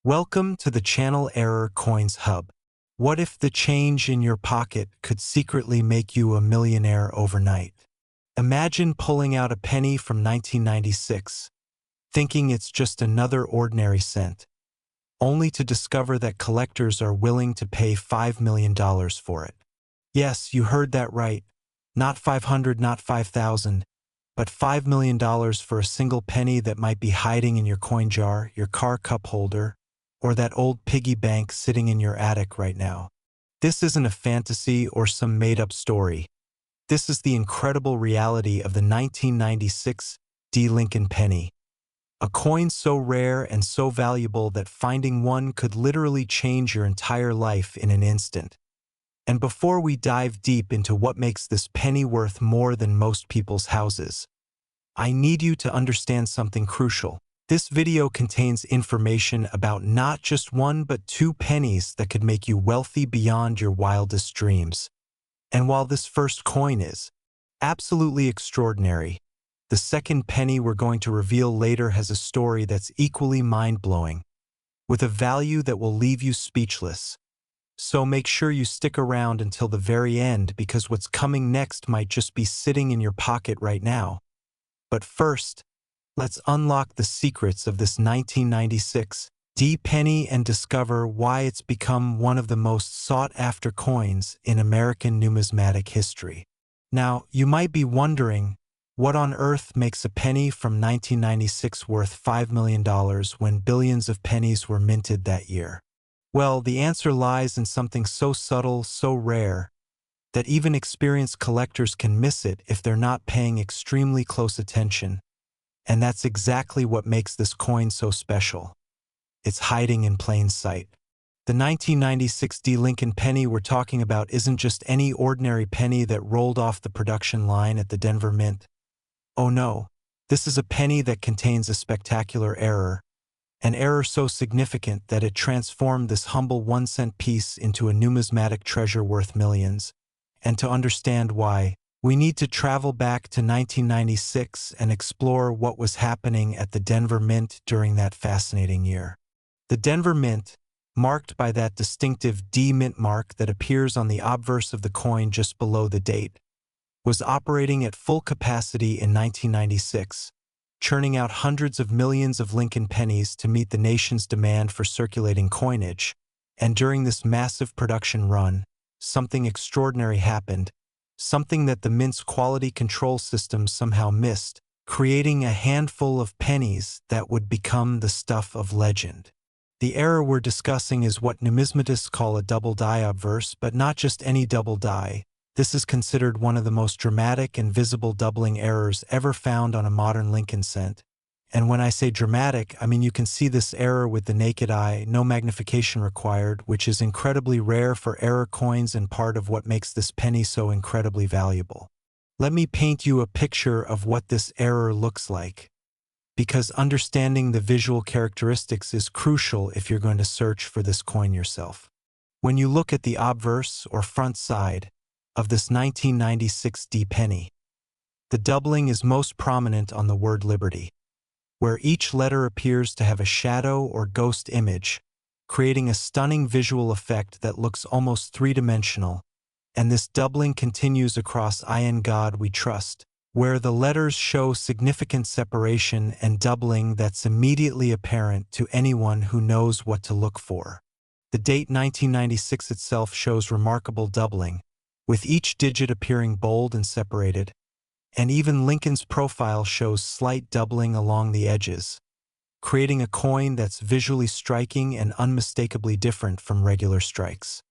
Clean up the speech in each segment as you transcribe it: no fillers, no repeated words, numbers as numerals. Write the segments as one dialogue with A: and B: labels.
A: Welcome to the Channel Error Coins Hub. What if the change in your pocket could secretly make you a millionaire overnight? Imagine pulling out a penny from 1996, thinking it's just another ordinary cent, only to discover that collectors are willing to pay $5 million for it. Yes, you heard that right. Not 500, not 5,000, but $5 million for a single penny that might be hiding in your coin jar, your car cup holder, or that old piggy bank sitting in your attic right now. This isn't a fantasy or some made-up story. This is the incredible reality of the 1996 D. Lincoln penny. A coin so rare and so valuable that finding one could literally change your entire life in an instant. And before we dive deep into what makes this penny worth more than most people's houses, I need you to understand something crucial. This video contains information about not just one but two pennies that could make you wealthy beyond your wildest dreams. And while this first coin is absolutely extraordinary, the second penny we're going to reveal later has a story that's equally mind-blowing, with a value that will leave you speechless. So make sure you stick around until the very end, because what's coming next might just be sitting in your pocket right now. But first, let's unlock the secrets of this 1996 D penny and discover why it's become one of the most sought-after coins in American numismatic history. Now, you might be wondering, what on earth makes a penny from 1996 worth $5 million when billions of pennies were minted that year? Well, the answer lies in something so subtle, so rare, that even experienced collectors can miss it if they're not paying extremely close attention. And that's exactly what makes this coin so special. It's hiding in plain sight. The 1996 D. Lincoln penny we're talking about isn't just any ordinary penny that rolled off the production line at the Denver Mint. Oh no, this is a penny that contains a spectacular error. An error so significant that it transformed this humble 1-cent piece into a numismatic treasure worth millions. And to understand why, we need to travel back to 1996 and explore what was happening at the Denver Mint during that fascinating year. The Denver Mint, marked by that distinctive D mint mark that appears on the obverse of the coin just below the date, was operating at full capacity in 1996. Churning out hundreds of millions of Lincoln pennies to meet the nation's demand for circulating coinage. And during this massive production run, something extraordinary happened, something that the Mint's quality control system somehow missed, creating a handful of pennies that would become the stuff of legend. The error we're discussing is what numismatists call a double die obverse, but not just any double die. This is considered one of the most dramatic and visible doubling errors ever found on a modern Lincoln cent. And when I say dramatic, I mean you can see this error with the naked eye, no magnification required, which is incredibly rare for error coins and part of what makes this penny so incredibly valuable. Let me paint you a picture of what this error looks like, because understanding the visual characteristics is crucial if you're going to search for this coin yourself. When you look at the obverse or front side of this 1996 D penny, the doubling is most prominent on the word Liberty, where each letter appears to have a shadow or ghost image, creating a stunning visual effect that looks almost three-dimensional. And this doubling continues across I In God We Trust, where the letters show significant separation and doubling that's immediately apparent to anyone who knows what to look for. The date 1996 itself shows remarkable doubling, with each digit appearing bold and separated, and even Lincoln's profile shows slight doubling along the edges, creating a coin that's visually striking and unmistakably different from regular strikes.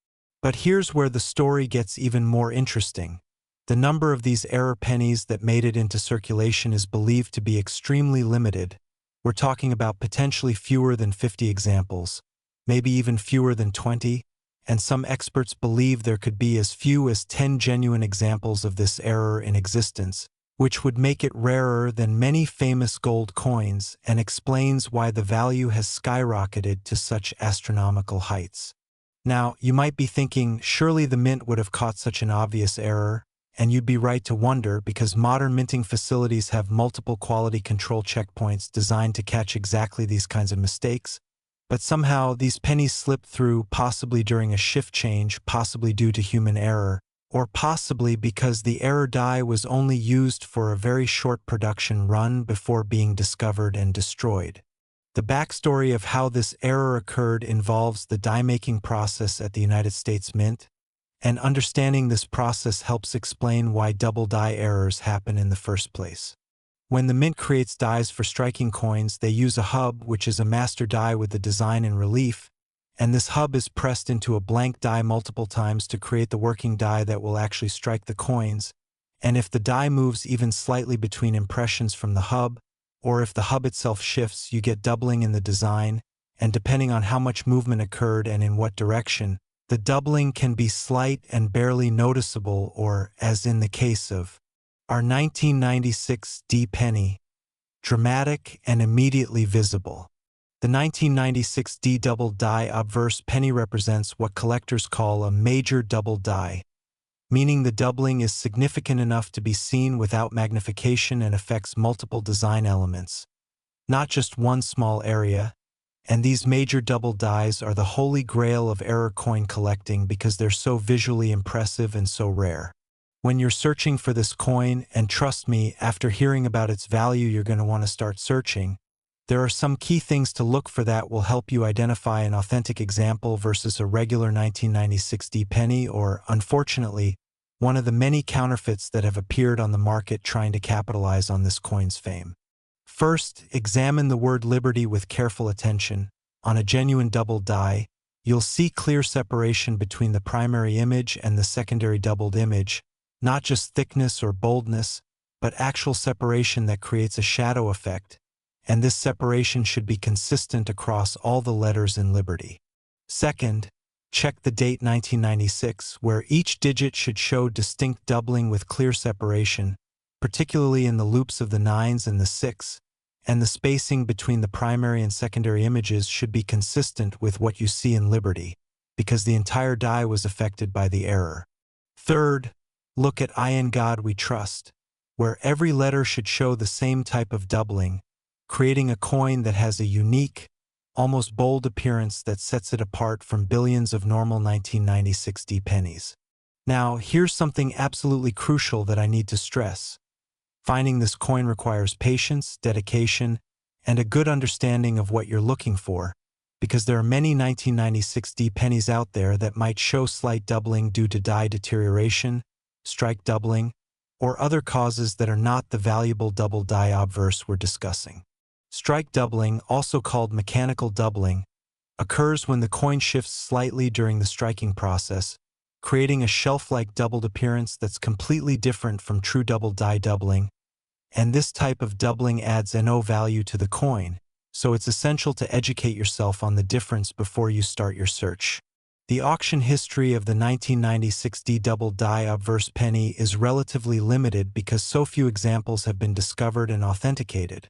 A: But here's where the story gets even more interesting. The number of these error pennies that made it into circulation is believed to be extremely limited. We're talking about potentially fewer than 50 examples, maybe even fewer than 20, and some experts believe there could be as few as 10 genuine examples of this error in existence, which would make it rarer than many famous gold coins and explains why the value has skyrocketed to such astronomical heights. Now, you might be thinking, surely the Mint would have caught such an obvious error, and you'd be right to wonder because modern minting facilities have multiple quality control checkpoints designed to catch exactly these kinds of mistakes. But somehow these pennies slipped through, possibly during a shift change, possibly due to human error, or possibly because the error die was only used for a very short production run before being discovered and destroyed. The backstory of how this error occurred involves the die-making process at the United States Mint, and understanding this process helps explain why double die errors happen in the first place. When the Mint creates dies for striking coins, they use a hub, which is a master die with the design in relief, and this hub is pressed into a blank die multiple times to create the working die that will actually strike the coins, and if the die moves even slightly between impressions from the hub, or if the hub itself shifts, you get doubling in the design, and depending on how much movement occurred and in what direction, the doubling can be slight and barely noticeable, or, as in the case of our 1996 D penny, dramatic and immediately visible. The 1996 D double die obverse penny represents what collectors call a major double die, meaning the doubling is significant enough to be seen without magnification and affects multiple design elements, not just one small area, and these major double dies are the holy grail of error coin collecting because they're so visually impressive and so rare. When you're searching for this coin, and trust me, after hearing about its value you're going to want to start searching, there are some key things to look for that will help you identify an authentic example versus a regular 1996 D penny or, unfortunately, one of the many counterfeits that have appeared on the market trying to capitalize on this coin's fame. First, examine the word liberty with careful attention. On a genuine double die, you'll see clear separation between the primary image and the secondary doubled image, not just thickness or boldness, but actual separation that creates a shadow effect, and this separation should be consistent across all the letters in Liberty. Second, check the date 1996, where each digit should show distinct doubling with clear separation, particularly in the loops of the 9s and the 6, and the spacing between the primary and secondary images should be consistent with what you see in Liberty, because the entire die was affected by the error. Third, look at I In God We Trust, where every letter should show the same type of doubling, creating a coin that has a unique, almost bold appearance that sets it apart from billions of normal 1996 D pennies. Now, here's something absolutely crucial that I need to stress. Finding this coin requires patience, dedication, and a good understanding of what you're looking for, because there are many 1996 D pennies out there that might show slight doubling due to die deterioration, strike doubling, or other causes that are not the valuable double die obverse we're discussing. Strike doubling, also called mechanical doubling, occurs when the coin shifts slightly during the striking process, creating a shelf-like doubled appearance that's completely different from true double die doubling, and this type of doubling adds no value to the coin, so it's essential to educate yourself on the difference before you start your search. The auction history of the 1996 D double die obverse penny is relatively limited because so few examples have been discovered and authenticated.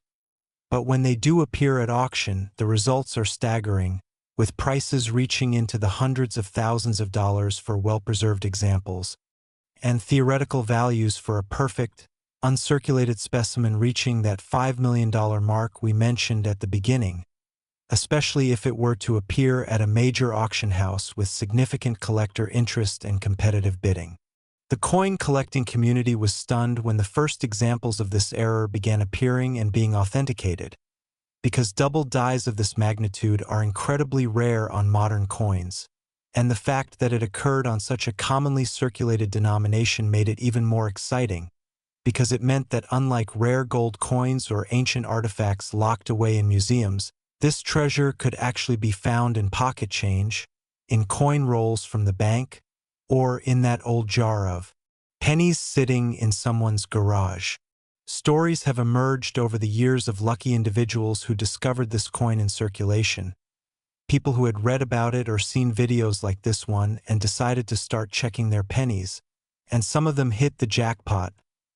A: But when they do appear at auction, the results are staggering, with prices reaching into the hundreds of thousands of dollars for well-preserved examples, and theoretical values for a perfect, uncirculated specimen reaching that $5 million mark we mentioned at the beginning, especially if it were to appear at a major auction house with significant collector interest and competitive bidding. The coin collecting community was stunned when the first examples of this error began appearing and being authenticated, because double dies of this magnitude are incredibly rare on modern coins, and the fact that it occurred on such a commonly circulated denomination made it even more exciting, because it meant that unlike rare gold coins or ancient artifacts locked away in museums, this treasure could actually be found in pocket change, in coin rolls from the bank, or in that old jar of pennies sitting in someone's garage. Stories have emerged over the years of lucky individuals who discovered this coin in circulation, people who had read about it or seen videos like this one and decided to start checking their pennies, and some of them hit the jackpot,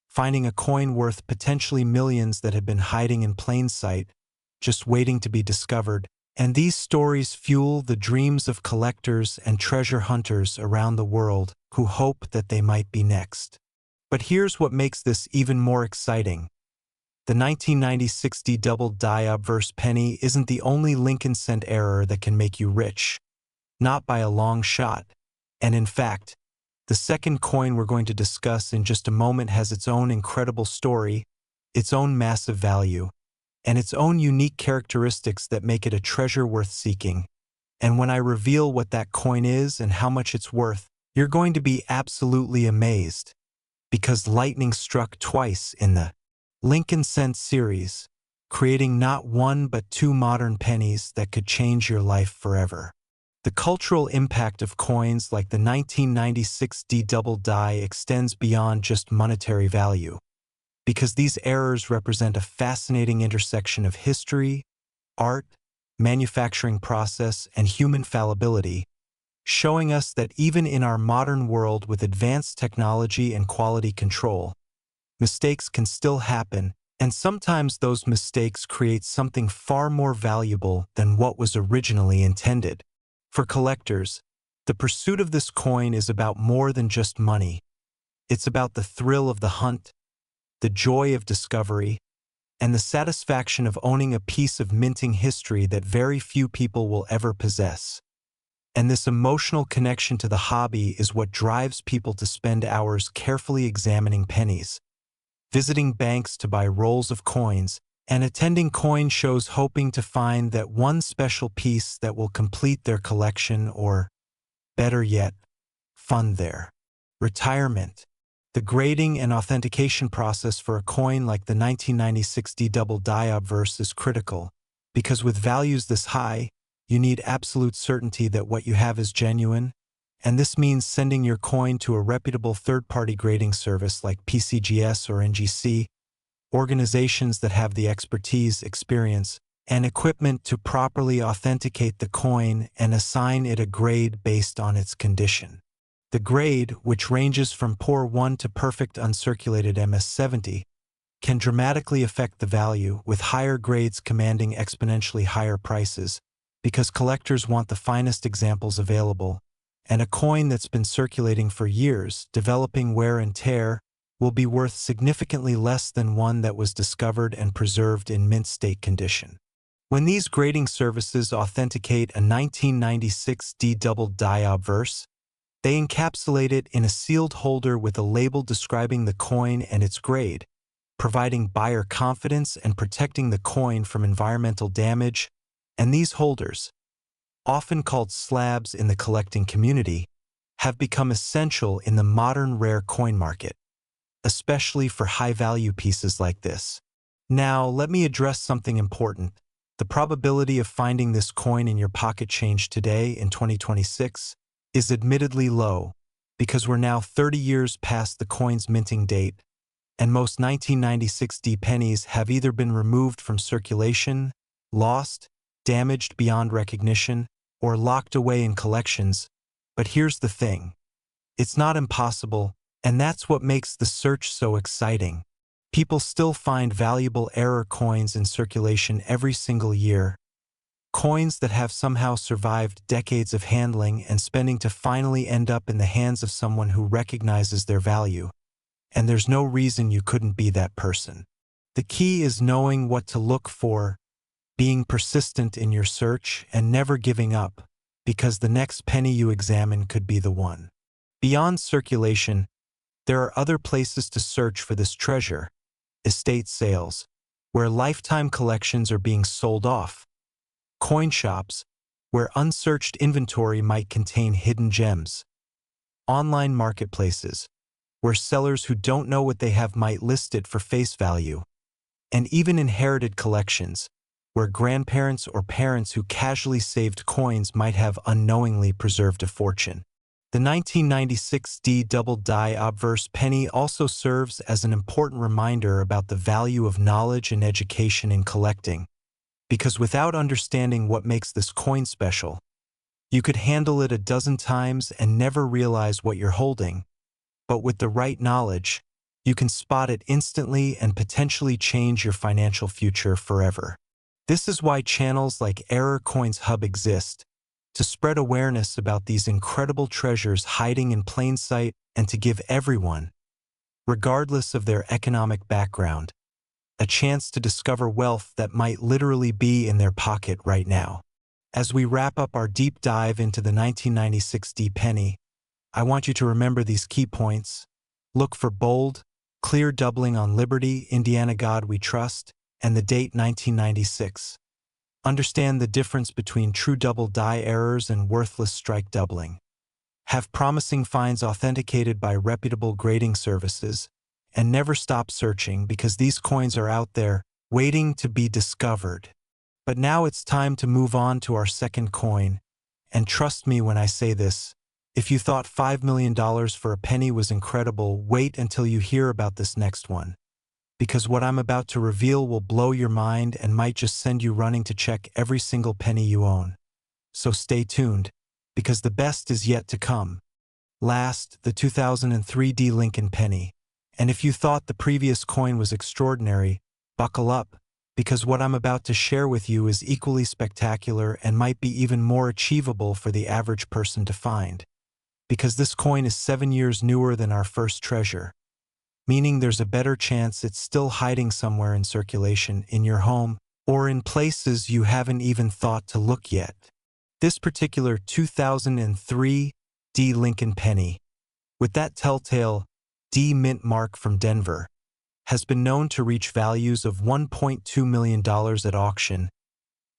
A: finding a coin worth potentially millions that had been hiding in plain sight, just waiting to be discovered, and these stories fuel the dreams of collectors and treasure hunters around the world who hope that they might be next. But here's what makes this even more exciting. The 1990-60 double die obverse penny isn't the only Lincoln cent error that can make you rich. Not by a long shot. And in fact, the second coin we're going to discuss in just a moment has its own incredible story, its own massive value, and its own unique characteristics that make it a treasure worth seeking. And when I reveal what that coin is and how much it's worth, you're going to be absolutely amazed. Because lightning struck twice in the Lincoln Cent series, creating not one but two modern pennies that could change your life forever. The cultural impact of coins like the 1996 D double die extends beyond just monetary value, because these errors represent a fascinating intersection of history, art, manufacturing process, and human fallibility, showing us that even in our modern world with advanced technology and quality control, mistakes can still happen, and sometimes those mistakes create something far more valuable than what was originally intended. For collectors, the pursuit of this coin is about more than just money. It's about the thrill of the hunt, the joy of discovery, and the satisfaction of owning a piece of minting history that very few people will ever possess. And this emotional connection to the hobby is what drives people to spend hours carefully examining pennies, visiting banks to buy rolls of coins, and attending coin shows hoping to find that one special piece that will complete their collection or, better yet, fund their retirement. The grading and authentication process for a coin like the 1996 D double die obverse is critical, because with values this high, you need absolute certainty that what you have is genuine, and this means sending your coin to a reputable third-party grading service like PCGS or NGC, organizations that have the expertise, experience, and equipment to properly authenticate the coin and assign it a grade based on its condition. The grade, which ranges from poor 1 to perfect uncirculated MS-70, can dramatically affect the value, with higher grades commanding exponentially higher prices, because collectors want the finest examples available, and a coin that's been circulating for years, developing wear and tear, will be worth significantly less than one that was discovered and preserved in mint state condition. When these grading services authenticate a 1996 D double die obverse, they encapsulate it in a sealed holder with a label describing the coin and its grade, providing buyer confidence and protecting the coin from environmental damage. And these holders, often called slabs in the collecting community, have become essential in the modern rare coin market, especially for high-value pieces like this. Now, let me address something important. The probability of finding this coin in your pocket change today in 2026 is admittedly low, because we're now 30 years past the coin's minting date, and most 1996 D pennies have either been removed from circulation, lost, damaged beyond recognition, or locked away in collections. But here's the thing. It's not impossible, and that's what makes the search so exciting. People still find valuable error coins in circulation every single year. Coins that have somehow survived decades of handling and spending to finally end up in the hands of someone who recognizes their value. And there's no reason you couldn't be that person. The key is knowing what to look for, being persistent in your search, and never giving up, because the next penny you examine could be the one. Beyond circulation, there are other places to search for this treasure: estate sales, where lifetime collections are being sold off; coin shops, where unsearched inventory might contain hidden gems; online marketplaces, where sellers who don't know what they have might list it for face value; and even inherited collections, where grandparents or parents who casually saved coins might have unknowingly preserved a fortune. The 1996 D double die obverse penny also serves as an important reminder about the value of knowledge and education in collecting, because without understanding what makes this coin special, you could handle it a dozen times and never realize what you're holding. But with the right knowledge, you can spot it instantly and potentially change your financial future forever. This is why channels like Error Coins Hub exist, to spread awareness about these incredible treasures hiding in plain sight and to give everyone, regardless of their economic background, a chance to discover wealth that might literally be in their pocket right now. As we wrap up our deep dive into the 1996 D penny, I want you to remember these key points. Look for bold, clear doubling on Liberty, Indiana God We Trust, and the date 1996. Understand the difference between true double die errors and worthless strike doubling. Have promising finds authenticated by reputable grading services, and never stop searching because these coins are out there, waiting to be discovered. But now it's time to move on to our second coin, and trust me when I say this, if you thought $5 million for a penny was incredible, wait until you hear about this next one. Because what I'm about to reveal will blow your mind and might just send you running to check every single penny you own. So stay tuned, because the best is yet to come. Last, the 2003 D Lincoln penny. And if you thought the previous coin was extraordinary, buckle up, because what I'm about to share with you is equally spectacular and might be even more achievable for the average person to find. Because this coin is 7 years newer than our first treasure, meaning there's a better chance it's still hiding somewhere in circulation in your home or in places you haven't even thought to look yet. This particular 2003 D Lincoln penny, with that telltale D mint mark from Denver, has been known to reach values of $1.2 million at auction.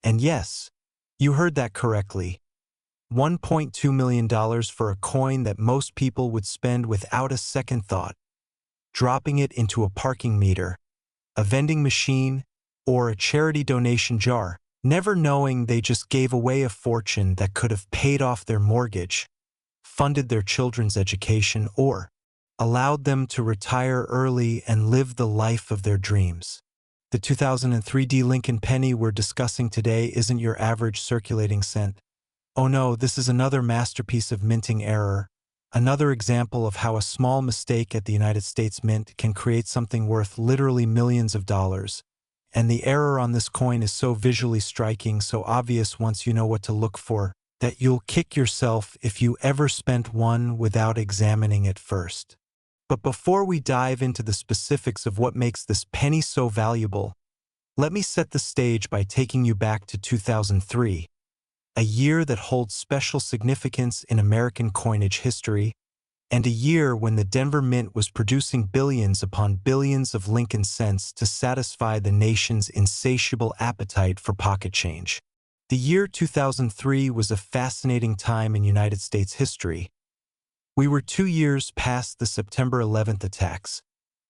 A: And yes, you heard that correctly. $1.2 million for a coin that most people would spend without a second thought, dropping it into a parking meter, a vending machine, or a charity donation jar, never knowing they just gave away a fortune that could have paid off their mortgage, funded their children's education, or allowed them to retire early and live the life of their dreams. The 2003 D Lincoln penny we're discussing today isn't your average circulating cent. Oh no, this is another masterpiece of minting error, another example of how a small mistake at the United States Mint can create something worth literally millions of dollars. And the error on this coin is so visually striking, so obvious once you know what to look for, that you'll kick yourself if you ever spent one without examining it first. But before we dive into the specifics of what makes this penny so valuable, let me set the stage by taking you back to 2003, a year that holds special significance in American coinage history, and a year when the Denver Mint was producing billions upon billions of Lincoln cents to satisfy the nation's insatiable appetite for pocket change. The year 2003 was a fascinating time in United States history. We were 2 years past the September 11th attacks.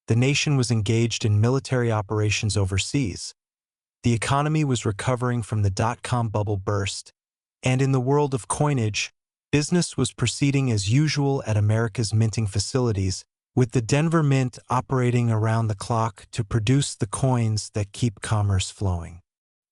A: The nation was engaged in military operations overseas. The economy was recovering from the dot-com bubble burst, and in the world of coinage, business was proceeding as usual at America's minting facilities, with the Denver Mint operating around the clock to produce the coins that keep commerce flowing.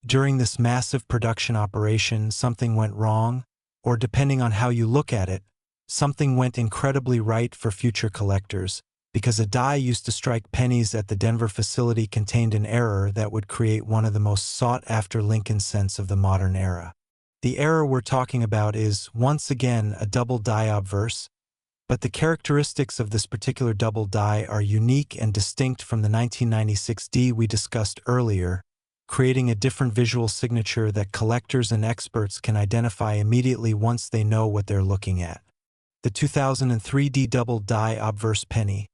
A: During this massive production operation, something went wrong, or depending on how you look at it, something went incredibly right for future collectors, because a die used to strike pennies at the Denver facility contained an error that would create one of the most sought-after Lincoln cents of the modern era. The error we're talking about is, once again, a double die obverse, but the characteristics of this particular double die are unique and distinct from the 1996 D we discussed earlier, creating a different visual signature that collectors and experts can identify immediately once they know what they're looking at. The 2003 D double die obverse penny,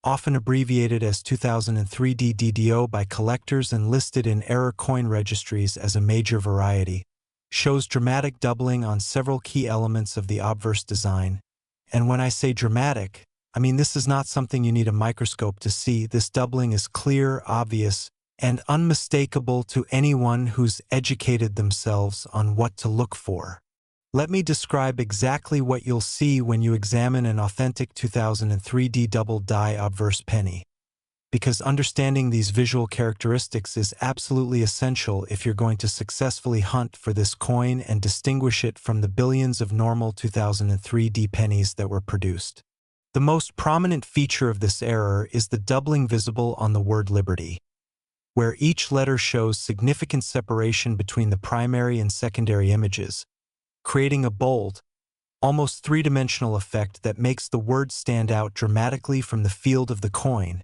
A: often abbreviated as 2003 D DDO by collectors and listed in error coin registries as a major variety, shows dramatic doubling on several key elements of the obverse design. And when I say dramatic, I mean this is not something you need a microscope to see. This doubling is clear, obvious, and unmistakable to anyone who's educated themselves on what to look for. Let me describe exactly what you'll see when you examine an authentic 2003 D double die obverse penny, because understanding these visual characteristics is absolutely essential if you're going to successfully hunt for this coin and distinguish it from the billions of normal 2003 D pennies that were produced. The most prominent feature of this error is the doubling visible on the word Liberty, where each letter shows significant separation between the primary and secondary images, creating a bold, almost three-dimensional effect that makes the word stand out dramatically from the field of the coin.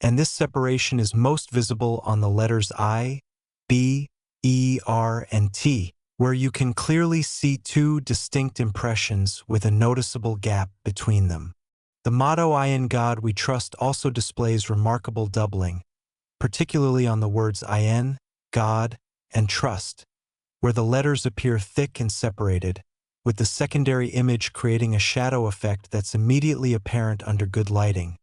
A: And this separation is most visible on the letters I, B, E, R, and T, where you can clearly see two distinct impressions with a noticeable gap between them. The motto "I in God we trust" also displays remarkable doubling, particularly on the words "I in," God, and "trust," where the letters appear thick and separated, with the secondary image creating a shadow effect that's immediately apparent under good lighting.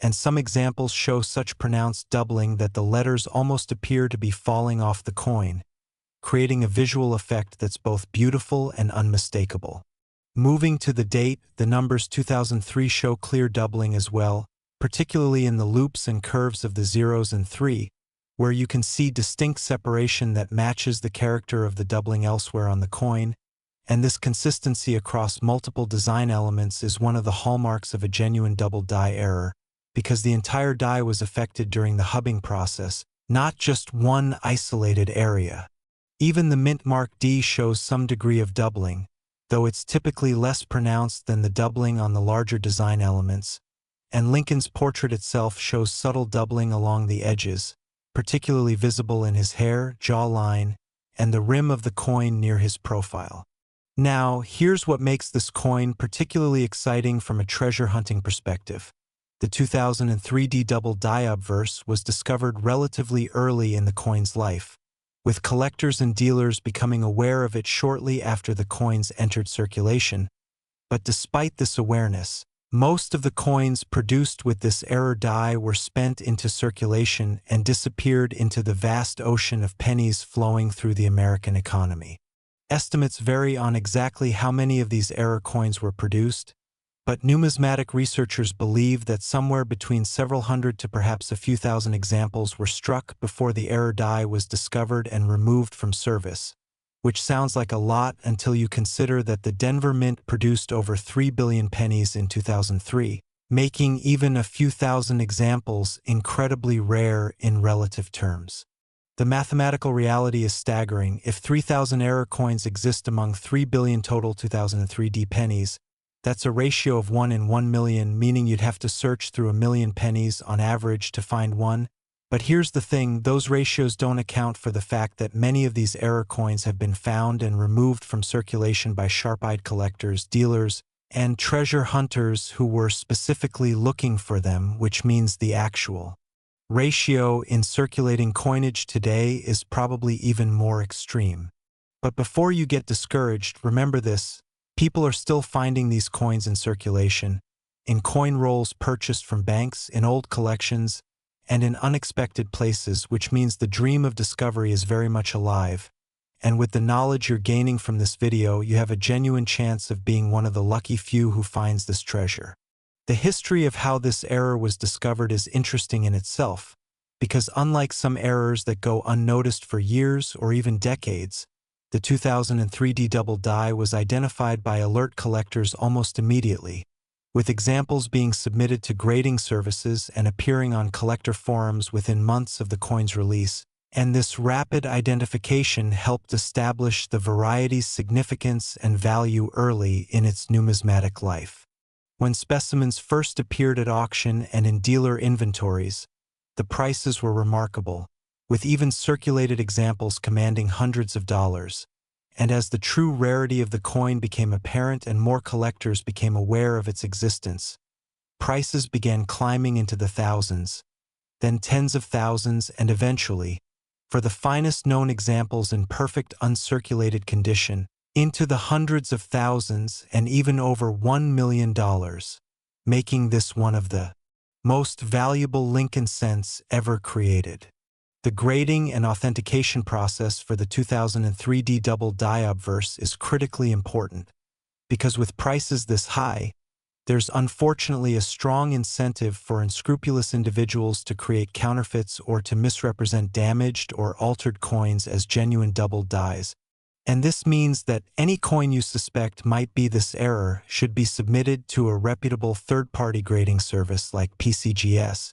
A: And some examples show such pronounced doubling that the letters almost appear to be falling off the coin, creating a visual effect that's both beautiful and unmistakable. Moving to the date, the numbers 2003 show clear doubling as well, particularly in the loops and curves of the zeros and 3, where you can see distinct separation that matches the character of the doubling elsewhere on the coin, and this consistency across multiple design elements is one of the hallmarks of a genuine double die error, because the entire die was affected during the hubbing process, not just one isolated area. Even the mint mark D shows some degree of doubling, though it's typically less pronounced than the doubling on the larger design elements, and Lincoln's portrait itself shows subtle doubling along the edges, particularly visible in his hair, jawline, and the rim of the coin near his profile. Now, here's what makes this coin particularly exciting from a treasure hunting perspective. The 2003 D double die obverse was discovered relatively early in the coin's life, with collectors and dealers becoming aware of it shortly after the coins entered circulation. But despite this awareness, most of the coins produced with this error die were spent into circulation and disappeared into the vast ocean of pennies flowing through the American economy. Estimates vary on exactly how many of these error coins were produced, but numismatic researchers believe that somewhere between several hundred to perhaps a few thousand examples were struck before the error die was discovered and removed from service, which sounds like a lot until you consider that the Denver Mint produced over 3 billion pennies in 2003, making even a few thousand examples incredibly rare in relative terms. The mathematical reality is staggering. If 3,000 error coins exist among 3 billion total 2003 D pennies, that's a ratio of 1 in 1 million, meaning you'd have to search through a million pennies on average to find one. But here's the thing, those ratios don't account for the fact that many of these error coins have been found and removed from circulation by sharp-eyed collectors, dealers, and treasure hunters who were specifically looking for them, which means the actual ratio in circulating coinage today is probably even more extreme. But before you get discouraged, remember this. People are still finding these coins in circulation, in coin rolls purchased from banks, in old collections, and in unexpected places, which means the dream of discovery is very much alive. And with the knowledge you're gaining from this video, you have a genuine chance of being one of the lucky few who finds this treasure. The history of how this error was discovered is interesting in itself, because unlike some errors that go unnoticed for years or even decades, the 2003 D double die was identified by alert collectors almost immediately, with examples being submitted to grading services and appearing on collector forums within months of the coin's release, and this rapid identification helped establish the variety's significance and value early in its numismatic life. When specimens first appeared at auction and in dealer inventories, the prices were remarkable, with even circulated examples commanding hundreds of dollars. And as the true rarity of the coin became apparent and more collectors became aware of its existence, prices began climbing into the thousands, then tens of thousands, and eventually, for the finest known examples in perfect uncirculated condition, into the hundreds of thousands and even over $1 million, making this one of the most valuable Lincoln cents ever created. The grading and authentication process for the 2003 D double die obverse is critically important, because with prices this high, there's unfortunately a strong incentive for unscrupulous individuals to create counterfeits or to misrepresent damaged or altered coins as genuine double dies. And this means that any coin you suspect might be this error should be submitted to a reputable third-party grading service like PCGS,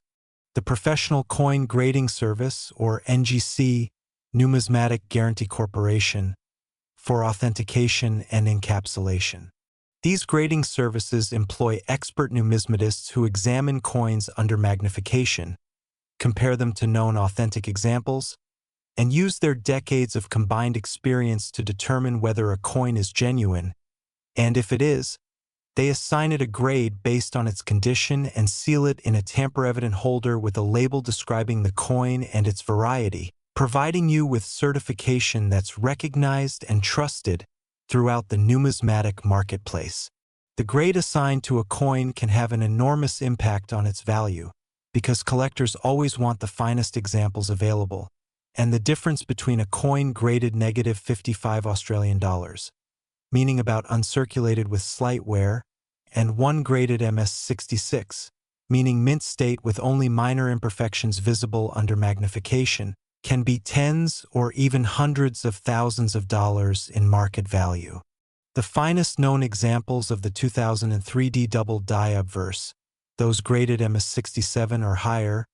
A: the Professional Coin Grading Service, or NGC, Numismatic Guarantee Corporation, for authentication and encapsulation. These grading services employ expert numismatists who examine coins under magnification, compare them to known authentic examples, and use their decades of combined experience to determine whether a coin is genuine, and if it is, they assign it a grade based on its condition and seal it in a tamper-evident holder with a label describing the coin and its variety, providing you with certification that's recognized and trusted throughout the numismatic marketplace. The grade assigned to a coin can have an enormous impact on its value, because collectors always want the finest examples available, and the difference between a coin graded -55 Australian dollars, meaning about uncirculated with slight wear, and one graded MS66, meaning mint state with only minor imperfections visible under magnification, can be tens or even hundreds of thousands of dollars in market value. The finest known examples of the 2003 double die obverse, those graded MS67 or higher,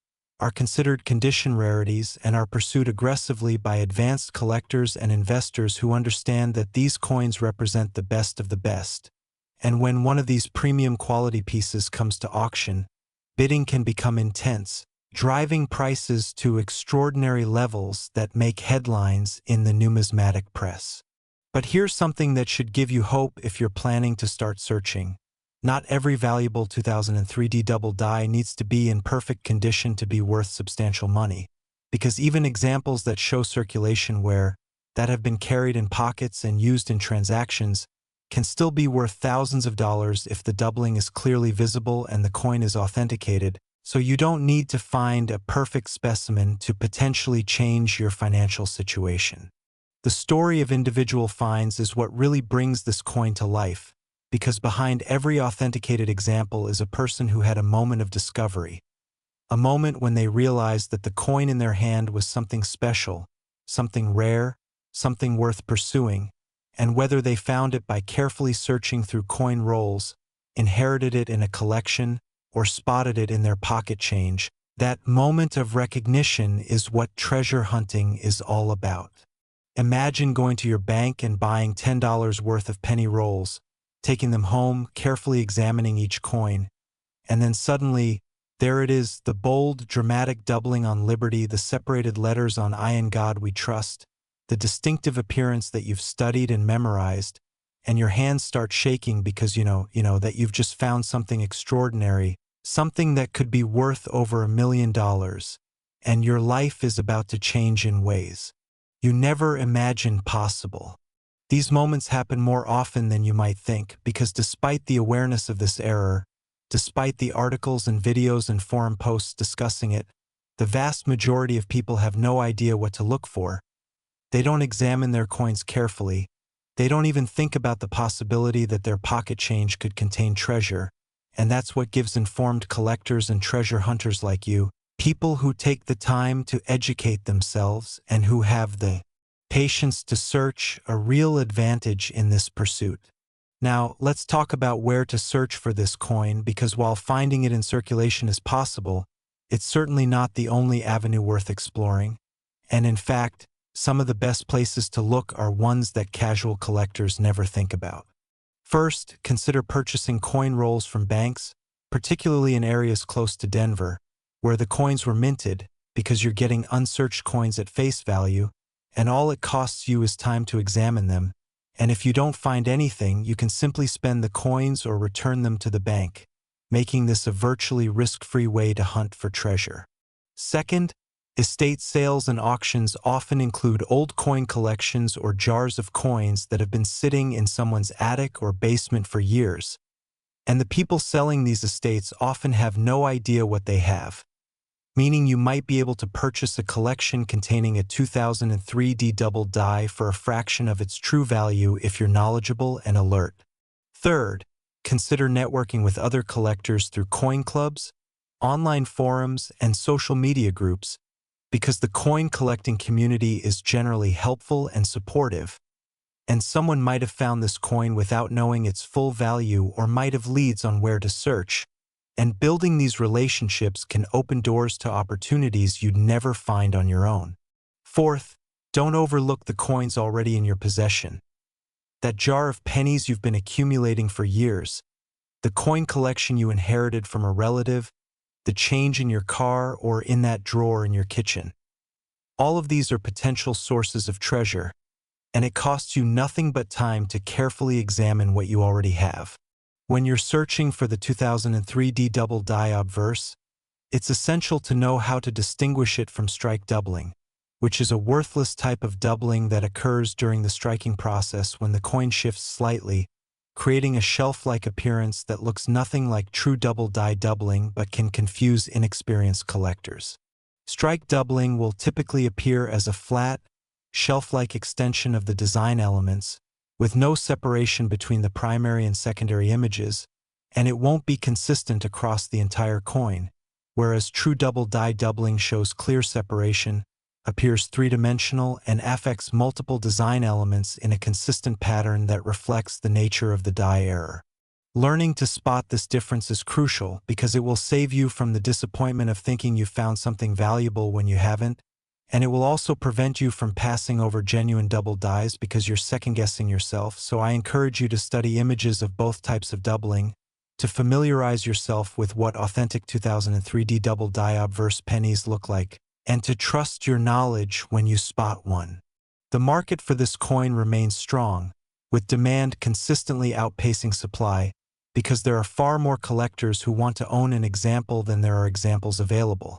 A: are considered condition rarities and are pursued aggressively by advanced collectors and investors who understand that these coins represent the best of the best. And when one of these premium quality pieces comes to auction, bidding can become intense, driving prices to extraordinary levels that make headlines in the numismatic press. But here's something that should give you hope if you're planning to start searching. Not every valuable 2003 double die needs to be in perfect condition to be worth substantial money, because even examples that show circulation wear, that have been carried in pockets and used in transactions, can still be worth thousands of dollars if the doubling is clearly visible and the coin is authenticated, so you don't need to find a perfect specimen to potentially change your financial situation. The story of individual finds is what really brings this coin to life, because behind every authenticated example is a person who had a moment of discovery, a moment when they realized that the coin in their hand was something special, something rare, something worth pursuing, and whether they found it by carefully searching through coin rolls, inherited it in a collection, or spotted it in their pocket change, that moment of recognition is what treasure hunting is all about. Imagine going to your bank and buying $10 worth of penny rolls, taking them home, carefully examining each coin, and then suddenly, there it is, the bold, dramatic doubling on Liberty, the separated letters on I in God We Trust, the distinctive appearance that you've studied and memorized, and your hands start shaking because you know that you've just found something extraordinary, something that could be worth over $1 million, and your life is about to change in ways you never imagined possible. These moments happen more often than you might think, because despite the awareness of this error, despite the articles and videos and forum posts discussing it, the vast majority of people have no idea what to look for. They don't examine their coins carefully. They don't even think about the possibility that their pocket change could contain treasure, and that's what gives informed collectors and treasure hunters like you, people who take the time to educate themselves and who have the patience to search, a real advantage in this pursuit. Now, let's talk about where to search for this coin, because while finding it in circulation is possible, it's certainly not the only avenue worth exploring. And in fact, some of the best places to look are ones that casual collectors never think about. First, consider purchasing coin rolls from banks, particularly in areas close to Denver, where the coins were minted, because you're getting unsearched coins at face value, and all it costs you is time to examine them, and if you don't find anything, you can simply spend the coins or return them to the bank, making this a virtually risk-free way to hunt for treasure. Second, estate sales and auctions often include old coin collections or jars of coins that have been sitting in someone's attic or basement for years, and the people selling these estates often have no idea what they have, meaning you might be able to purchase a collection containing a 2003 double die for a fraction of its true value if you're knowledgeable and alert. Third, consider networking with other collectors through coin clubs, online forums, and social media groups, because the coin collecting community is generally helpful and supportive, and someone might have found this coin without knowing its full value or might have leads on where to search, and building these relationships can open doors to opportunities you'd never find on your own. Fourth, don't overlook the coins already in your possession. That jar of pennies you've been accumulating for years, the coin collection you inherited from a relative, the change in your car, or in that drawer in your kitchen. All of these are potential sources of treasure, and it costs you nothing but time to carefully examine what you already have. When you're searching for the 2003 D double die obverse, it's essential to know how to distinguish it from strike doubling, which is a worthless type of doubling that occurs during the striking process when the coin shifts slightly, creating a shelf-like appearance that looks nothing like true double die doubling but can confuse inexperienced collectors. Strike doubling will typically appear as a flat, shelf-like extension of the design elements, with no separation between the primary and secondary images, and it won't be consistent across the entire coin, whereas true double die doubling shows clear separation, appears three-dimensional, and affects multiple design elements in a consistent pattern that reflects the nature of the die error. Learning to spot this difference is crucial because it will save you from the disappointment of thinking you found something valuable when you haven't, and it will also prevent you from passing over genuine double dies because you're second-guessing yourself. So I encourage you to study images of both types of doubling, to familiarize yourself with what authentic 2003 D double die obverse pennies look like, and to trust your knowledge when you spot one. The market for this coin remains strong, with demand consistently outpacing supply, because there are far more collectors who want to own an example than there are examples available.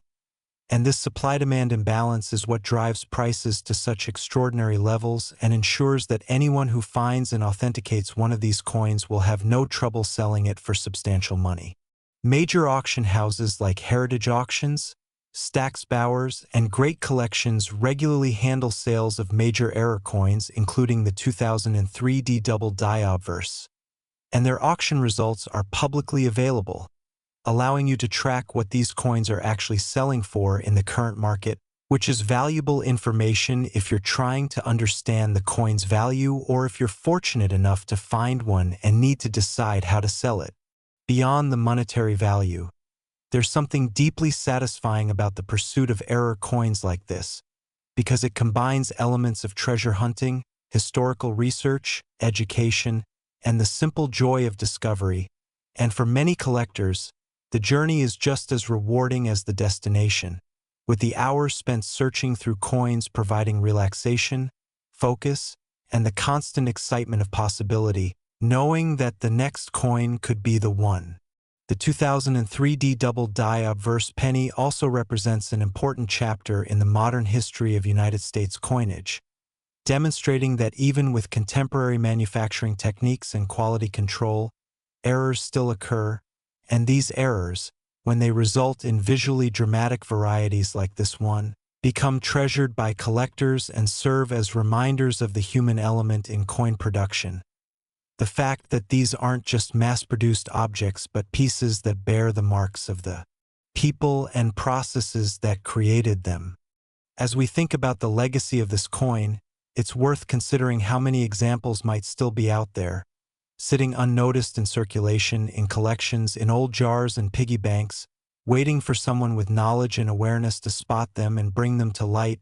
A: And this supply-demand imbalance is what drives prices to such extraordinary levels and ensures that anyone who finds and authenticates one of these coins will have no trouble selling it for substantial money. Major auction houses like Heritage Auctions, Stack's Bowers, and Great Collections regularly handle sales of major error coins, including the 2003 D double die obverse. And their auction results are publicly available, allowing you to track what these coins are actually selling for in the current market, which is valuable information if you're trying to understand the coin's value or if you're fortunate enough to find one and need to decide how to sell it. Beyond the monetary value, there's something deeply satisfying about the pursuit of error coins like this, because it combines elements of treasure hunting, historical research, education, and the simple joy of discovery. And for many collectors, the journey is just as rewarding as the destination, with the hours spent searching through coins providing relaxation, focus, and the constant excitement of possibility, knowing that the next coin could be the one. The 2003 D double die obverse penny also represents an important chapter in the modern history of United States coinage, demonstrating that even with contemporary manufacturing techniques and quality control, errors still occur, and these errors, when they result in visually dramatic varieties like this one, become treasured by collectors and serve as reminders of the human element in coin production. The fact that these aren't just mass-produced objects but pieces that bear the marks of the people and processes that created them. As we think about the legacy of this coin, it's worth considering how many examples might still be out there, sitting unnoticed in circulation, in collections, in old jars and piggy banks, waiting for someone with knowledge and awareness to spot them and bring them to light.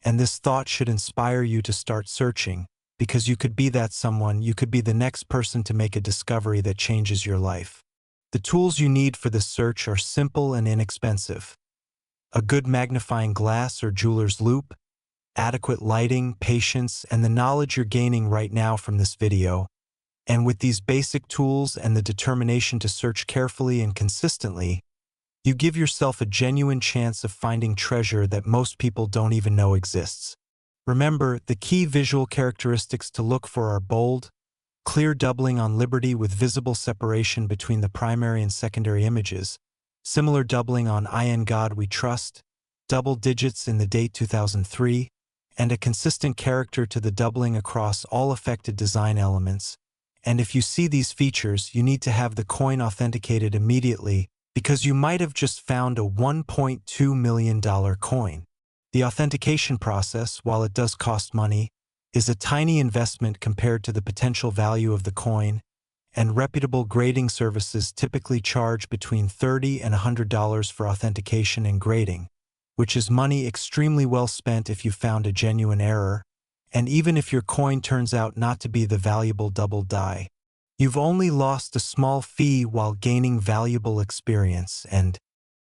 A: And this thought should inspire you to start searching, because you could be that someone. You could be the next person to make a discovery that changes your life. The tools you need for this search are simple and inexpensive. A good magnifying glass or jeweler's loupe, adequate lighting, patience, and the knowledge you're gaining right now from this video. And with these basic tools and the determination to search carefully and consistently, you give yourself a genuine chance of finding treasure that most people don't even know exists. Remember, the key visual characteristics to look for are bold, clear doubling on liberty with visible separation between the primary and secondary images, similar doubling on I In God We Trust, double digits in the date 2003, and a consistent character to the doubling across all affected design elements. And if you see these features, you need to have the coin authenticated immediately, because you might have just found a $1.2 million coin. The authentication process, while it does cost money, is a tiny investment compared to the potential value of the coin, and reputable grading services typically charge between $30 and $100 for authentication and grading, which is money extremely well spent if you found a genuine error, and even if your coin turns out not to be the valuable double die. You've only lost a small fee while gaining valuable experience, and